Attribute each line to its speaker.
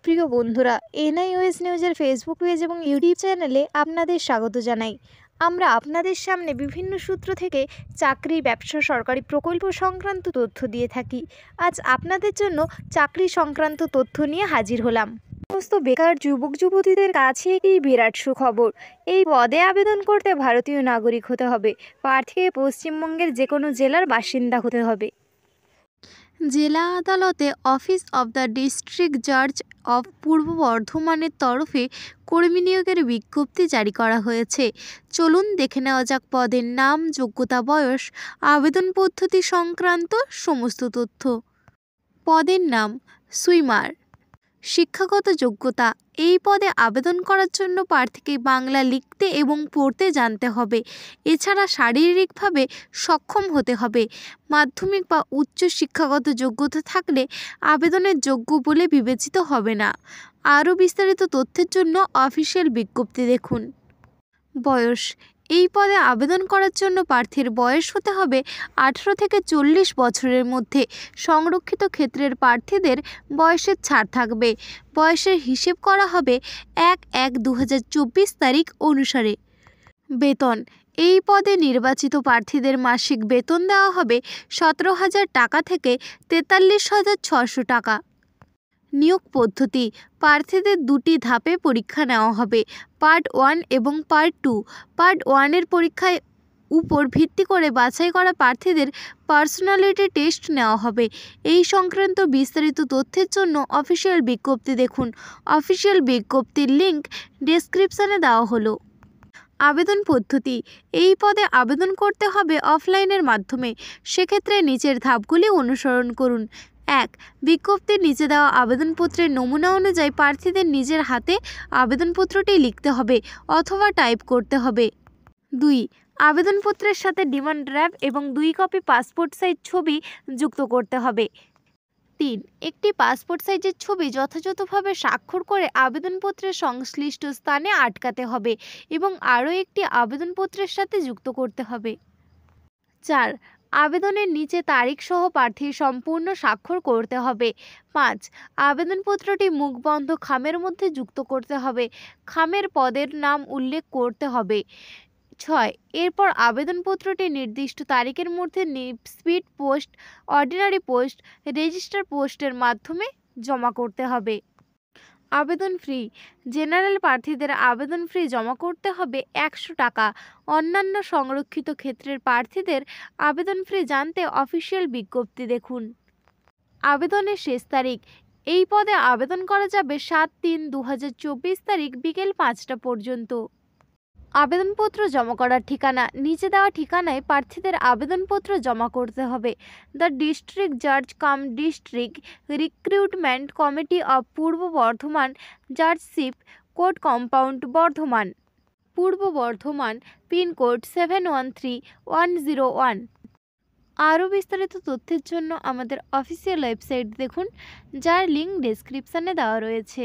Speaker 1: প্রিয় বন্ধুরা, এনআইওএস নিউজের ফেসবুক পেজ এবং ইউটিউব চ্যানেলে আপনাদের স্বাগত জানাই। আমরা আপনাদের সামনে বিভিন্ন সূত্র থেকে চাকরি, ব্যবসা, সরকারি প্রকল্প সংক্রান্ত তথ্য দিয়ে থাকি। আজ আপনাদের জন্য চাকরি সংক্রান্ত তথ্য নিয়ে হাজির হলাম। সমস্ত বেকার যুবক যুবতীদের কাছে একটি বিরাট সুখবর। এই পদে আবেদন করতে ভারতীয় নাগরিক হতে হবে। প্রার্থীকে পশ্চিমবঙ্গের যে কোনো জেলার বাসিন্দা হতে হবে। জেলা আদালতে অফিস অব দ্য ডিস্ট্রিক্ট জাজ অফ পূর্ব বর্ধমানের তরফে কর্মী নিয়োগের বিজ্ঞপ্তি জারি করা হয়েছে। চলুন দেখে নেওয়া যাক পদের নাম, যোগ্যতা, বয়স, আবেদন পদ্ধতি সংক্রান্ত সমস্ত তথ্য। পদের নাম সুইমার। শিক্ষাগত যোগ্যতা, এই পদে আবেদন করার জন্য প্রার্থীকে বাংলা লিখতে এবং পড়তে জানতে হবে। এছাড়া শারীরিকভাবে সক্ষম হতে হবে। মাধ্যমিক বা উচ্চ শিক্ষাগত যোগ্যতা থাকলে আবেদনের যোগ্য বলে বিবেচিত হবে না। আরও বিস্তারিত তথ্যের জন্য অফিসিয়াল বিজ্ঞপ্তি দেখুন। বয়স, এই পদে আবেদন করার জন্য প্রার্থীর বয়স হতে হবে 18 থেকে 40 বছরের মধ্যে। সংরক্ষিত ক্ষেত্রের প্রার্থীদের বয়সের ছাড় থাকবে। বয়সের হিসেব করা হবে 1/1/2024 তারিখ অনুসারে। বেতন, এই পদে নির্বাচিত প্রার্থীদের মাসিক বেতন দেওয়া হবে 17,000 টাকা থেকে 43,600 টাকা। নিয়োগ পদ্ধতি, প্রার্থীদের দুটি ধাপে পরীক্ষা নেওয়া হবে, পার্ট 1 এবং পার্ট 2। পার্ট 1-এর পরীক্ষায় উপর ভিত্তি করে বাছাই করা প্রার্থীদের পার্সোনালিটি টেস্ট নেওয়া হবে। এই সংক্রান্ত বিস্তারিত তথ্যের জন্য অফিসিয়াল বিজ্ঞপ্তি দেখুন। অফিসিয়াল বিজ্ঞপ্তির লিঙ্ক ডেসক্রিপশানে দেওয়া হলো। আবেদন পদ্ধতি, এই পদে আবেদন করতে হবে অফলাইনের মাধ্যমে। সেক্ষেত্রে নিচের ধাপগুলি অনুসরণ করুন। 1. বিজ্ঞপ্তির নিচে দেওয়া আবেদনপত্রের নমুনা অনুযায়ী প্রার্থীদের নিজের হাতে আবেদনপত্রটি লিখতে হবে অথবা টাইপ করতে হবে। 2. আবেদনপত্রের সাথে ডিমান্ড ড্রাফট এবং 2 কপি পাসপোর্ট সাইজ ছবি যুক্ত করতে হবে। 3. একটি পাসপোর্ট সাইজের ছবি যথাযথভাবে স্বাক্ষর করে আবেদনপত্রের সংশ্লিষ্ট স্থানে আটকাতে হবে এবং আরও একটি আবেদনপত্রের সাথে যুক্ত করতে হবে। 4. আবেদনের নিচে তারিখ সহ প্রার্থীর সম্পূর্ণ স্বাক্ষর করতে হবে। 5. আবেদনপত্রটি মুখবন্ধ খামের মধ্যে যুক্ত করতে হবে। খামের পদের নাম উল্লেখ করতে হবে। 6. এরপর আবেদনপত্রটি নির্দিষ্ট তারিখের মধ্যে speed post, ordinary post, register পোস্টের মাধ্যমে জমা করতে হবে। আবেদন ফি, জেনারেল প্রার্থীদের আবেদন ফি জমা করতে হবে 100 টাকা। অন্যান্য সংরক্ষিত ক্ষেত্রের প্রার্থীদের আবেদন ফি জানতে অফিসিয়াল বিজ্ঞপ্তি দেখুন। আবেদনের শেষ তারিখ, এই পদে আবেদন করা যাবে 7/3/2024 তারিখ বিকেল 5টা পর্যন্ত। আবেদনপত্র জমা করার ঠিকানা, নিচে দেওয়া ঠিকানায় প্রার্থীদের আবেদনপত্র জমা করতে হবে। দ্য ডিস্ট্রিক্ট জাজ cum district recruitment committee of Purba Bardhaman, judgeship, court compound, Bardhaman, Purba Bardhaman, pin code 713101। আরও বিস্তারিত তথ্যের জন্য আমাদের অফিসিয়াল ওয়েবসাইট দেখুন, যার লিঙ্ক ডেসক্রিপশানে দেওয়া রয়েছে।